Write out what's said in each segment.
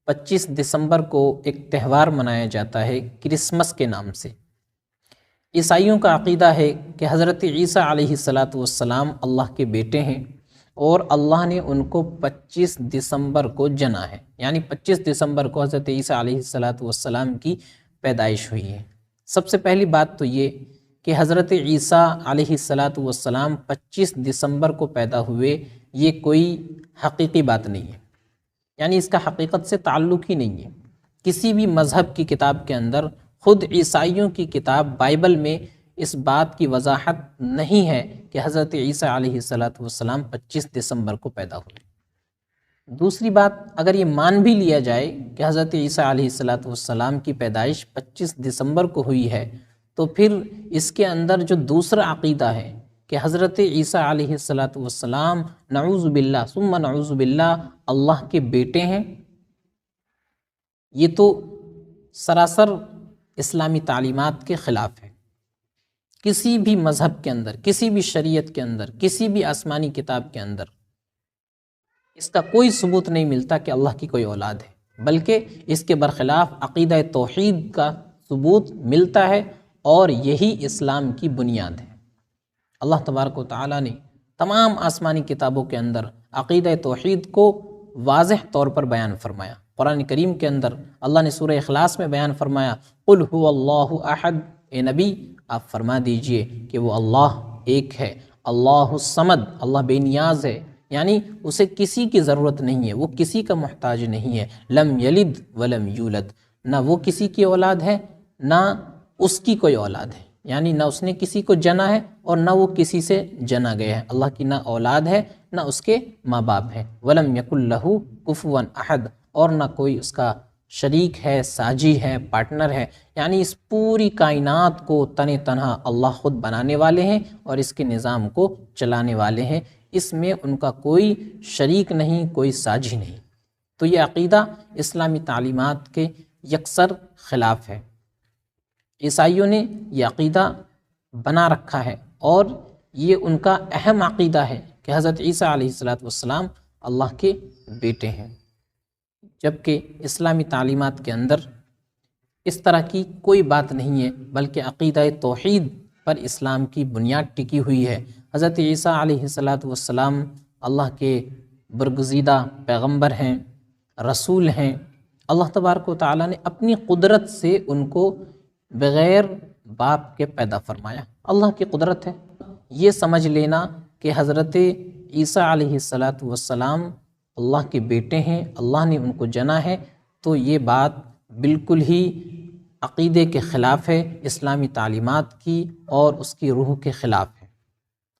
25 دسمبر کو ایک تہوار منایا جاتا ہے کرسمس کے نام سے۔ عیسائیوں کا عقیدہ ہے کہ حضرت عیسیٰ علیہ السلام اللہ کے بیٹے ہیں اور اللہ نے ان کو 25 دسمبر کو جنا ہے، یعنی 25 دسمبر کو حضرت عیسیٰ علیہ السلام کی پیدائش ہوئی ہے۔ سب سے پہلی بات تو یہ کہ حضرت عیسیٰ علیہ السلام 25 دسمبر کو پیدا ہوئے، یہ کوئی حقیقی بات نہیں ہے، یعنی اس کا حقیقت سے تعلق ہی نہیں ہے۔ کسی بھی مذہب کی کتاب کے اندر، خود عیسائیوں کی کتاب بائبل میں اس بات کی وضاحت نہیں ہے کہ حضرت عیسیٰ علیہ السلام 25 دسمبر کو پیدا ہوئے۔ دوسری بات، اگر یہ مان بھی لیا جائے کہ حضرت عیسیٰ علیہ السلام کی پیدائش 25 دسمبر کو ہوئی ہے، تو پھر اس کے اندر جو دوسرا عقیدہ ہے کہ حضرت عیسیٰ علیہ السلام نعوذ باللہ ثم نعوذ باللہ اللہ کے بیٹے ہیں، یہ تو سراسر اسلامی تعلیمات کے خلاف ہے۔ کسی بھی مذہب کے اندر، کسی بھی شریعت کے اندر، کسی بھی آسمانی کتاب کے اندر اس کا کوئی ثبوت نہیں ملتا کہ اللہ کی کوئی اولاد ہے، بلکہ اس کے برخلاف عقیدہ توحید کا ثبوت ملتا ہے، اور یہی اسلام کی بنیاد ہے۔ اللہ تبارک و تعالیٰ نے تمام آسمانی کتابوں کے اندر عقیدہ توحید کو واضح طور پر بیان فرمایا۔ قرآن کریم کے اندر اللہ نے سورہ اخلاص میں بیان فرمایا، قل هو اللہ احد، اے نبی آپ فرما دیجئے کہ وہ اللہ ایک ہے، اللہ الصمد، اللہ بے نیاز ہے، یعنی اسے کسی کی ضرورت نہیں ہے، وہ کسی کا محتاج نہیں ہے، لم یلد ولم یولد، نہ وہ کسی کی اولاد ہے نہ اس کی کوئی اولاد ہے، یعنی نہ اس نے کسی کو جنا ہے اور نہ وہ کسی سے جنا گیا ہے۔ اللہ کی نہ اولاد ہے نہ اس کے ماں باپ ہیں، ولم یکن لہ کفوا احد، اور نہ کوئی اس کا شریک ہے، ساجی ہے، پارٹنر ہے، یعنی اس پوری کائنات کو تن تنہا اللہ خود بنانے والے ہیں اور اس کے نظام کو چلانے والے ہیں، اس میں ان کا کوئی شریک نہیں، کوئی ساجی نہیں۔ تو یہ عقیدہ اسلامی تعلیمات کے یکسر خلاف ہے۔ عیسائیوں نے یہ عقیدہ بنا رکھا ہے، اور یہ ان کا اہم عقیدہ ہے کہ حضرت عیسیٰ علیہ السلام اللہ کے بیٹے ہیں، جبکہ اسلامی تعلیمات کے اندر اس طرح کی کوئی بات نہیں ہے، بلکہ عقیدہ توحید پر اسلام کی بنیاد ٹکی ہوئی ہے۔ حضرت عیسیٰ علیہ السلام اللہ کے برگزیدہ پیغمبر ہیں، رسول ہیں۔ اللہ تبارک و تعالیٰ نے اپنی قدرت سے ان کو بغیر باپ کے پیدا فرمایا، اللہ کی قدرت ہے۔ یہ سمجھ لینا کہ حضرت عیسیٰ علیہ السلام اللہ کے بیٹے ہیں، اللہ نے ان کو جنا ہے، تو یہ بات بالکل ہی عقیدے کے خلاف ہے، اسلامی تعلیمات کی اور اس کی روح کے خلاف ہے۔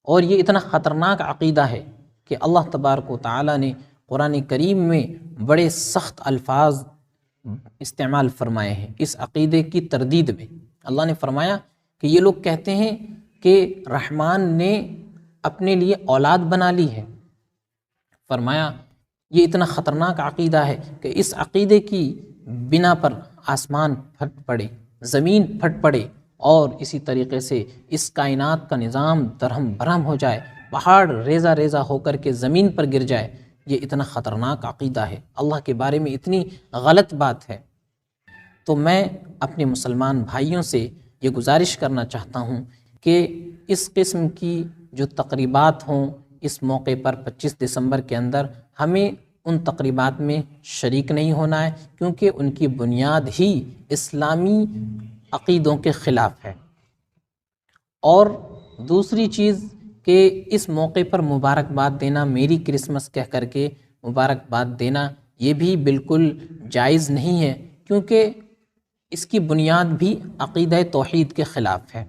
اور یہ اتنا خطرناک عقیدہ ہے کہ اللہ تبارک و تعالیٰ نے قرآن کریم میں بڑے سخت الفاظ استعمال فرمائے ہیں اس عقیدے کی تردید میں۔ اللہ نے فرمایا کہ یہ لوگ کہتے ہیں کہ رحمان نے اپنے لیے اولاد بنا لی ہے۔ فرمایا یہ اتنا خطرناک عقیدہ ہے کہ اس عقیدے کی بنا پر آسمان پھٹ پڑے، زمین پھٹ پڑے، اور اسی طریقے سے اس کائنات کا نظام درہم برہم ہو جائے، پہاڑ ریزہ ریزہ ہو کر کے زمین پر گر جائے۔ یہ اتنا خطرناک عقیدہ ہے، اللہ کے بارے میں اتنی غلط بات ہے۔ تو میں اپنے مسلمان بھائیوں سے یہ گزارش کرنا چاہتا ہوں کہ اس قسم کی جو تقریبات ہوں اس موقع پر 25 دسمبر کے اندر، ہمیں ان تقریبات میں شریک نہیں ہونا ہے، کیونکہ ان کی بنیاد ہی اسلامی عقیدوں کے خلاف ہے۔ اور دوسری چیز کہ اس موقع پر مبارکباد دینا، میری کرسمس کہہ کر کے مبارکباد دینا، یہ بھی بالکل جائز نہیں ہے، کیونکہ اس کی بنیاد بھی عقیدہ توحید کے خلاف ہے۔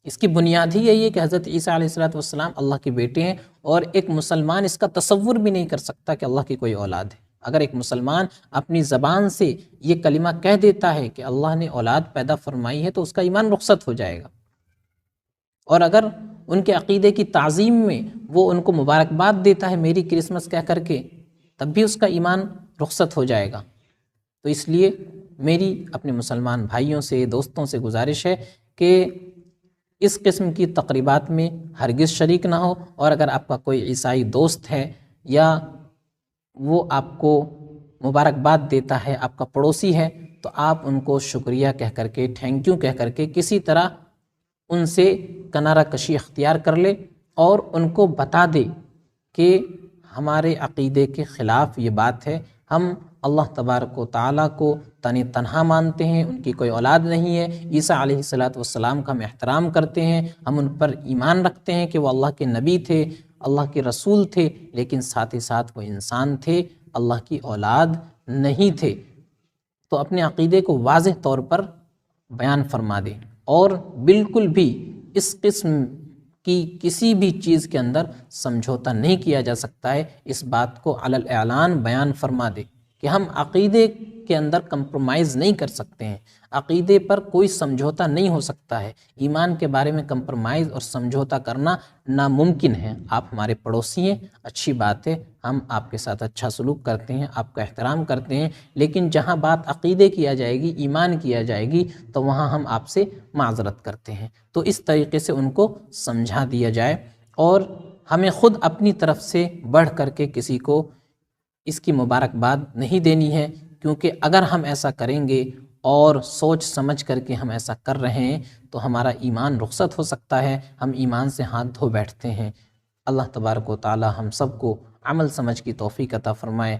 اس کی بنیاد ہی یہی ہے کہ حضرت عیسیٰ علیہ السلام اللہ کے بیٹے ہیں، اور ایک مسلمان اس کا تصور بھی نہیں کر سکتا کہ اللہ کی کوئی اولاد ہے۔ اگر ایک مسلمان اپنی زبان سے یہ کلمہ کہہ دیتا ہے کہ اللہ نے اولاد پیدا فرمائی ہے، تو اس کا ایمان رخصت ہو جائے گا، اور اگر ان کے عقیدے کی تعظیم میں وہ ان کو مبارکباد دیتا ہے میری کرسمس کہہ کر کے، تب بھی اس کا ایمان رخصت ہو جائے گا۔ تو اس لیے میری اپنے مسلمان بھائیوں سے، دوستوں سے گزارش ہے کہ اس قسم کی تقریبات میں ہرگز شریک نہ ہو، اور اگر آپ کا کوئی عیسائی دوست ہے یا وہ آپ کو مبارکباد دیتا ہے، آپ کا پڑوسی ہے، تو آپ ان کو شکریہ کہہ کر کے، تھینک یو کہہ کر کے کسی طرح ان سے کنارہ کشی اختیار کر لے اور ان کو بتا دے کہ ہمارے عقیدے کے خلاف یہ بات ہے، ہم اللہ تبارک و تعالیٰ کو تنہا مانتے ہیں، ان کی کوئی اولاد نہیں ہے، عیسیٰ علیہ السلام کا ہم احترام کرتے ہیں، ہم ان پر ایمان رکھتے ہیں کہ وہ اللہ کے نبی تھے، اللہ کے رسول تھے، لیکن ساتھ ہی ساتھ وہ انسان تھے، اللہ کی اولاد نہیں تھے۔ تو اپنے عقیدے کو واضح طور پر بیان فرما دیں اور بالکل بھی اس قسم کی کسی بھی چیز کے اندر سمجھوتا نہیں کیا جا سکتا ہے، اس بات کو علی الاعلان بیان فرما دے کہ ہم عقیدے کے اندر کمپرومائز نہیں کر سکتے ہیں، عقیدے پر کوئی سمجھوتا نہیں ہو سکتا ہے، ایمان کے بارے میں کمپرومائز اور سمجھوتا کرنا ناممکن ہے۔ آپ ہمارے پڑوسی ہیں، اچھی بات ہے، ہم آپ کے ساتھ اچھا سلوک کرتے ہیں، آپ کا احترام کرتے ہیں، لیکن جہاں بات عقیدے کی آ جائے گی، ایمان کی آ جائے گی، تو وہاں ہم آپ سے معذرت کرتے ہیں۔ تو اس طریقے سے ان کو سمجھا دیا جائے اور ہمیں خود اپنی طرف سے بڑھ کر کے کسی کو اس کی مبارکباد نہیں دینی ہے، کیونکہ اگر ہم ایسا کریں گے اور سوچ سمجھ کر کے ہم ایسا کر رہے ہیں تو ہمارا ایمان رخصت ہو سکتا ہے، ہم ایمان سے ہاتھ دھو بیٹھتے ہیں۔ اللہ تبارک و تعالی ہم سب کو عمل سمجھ کی توفیق عطا فرمائے۔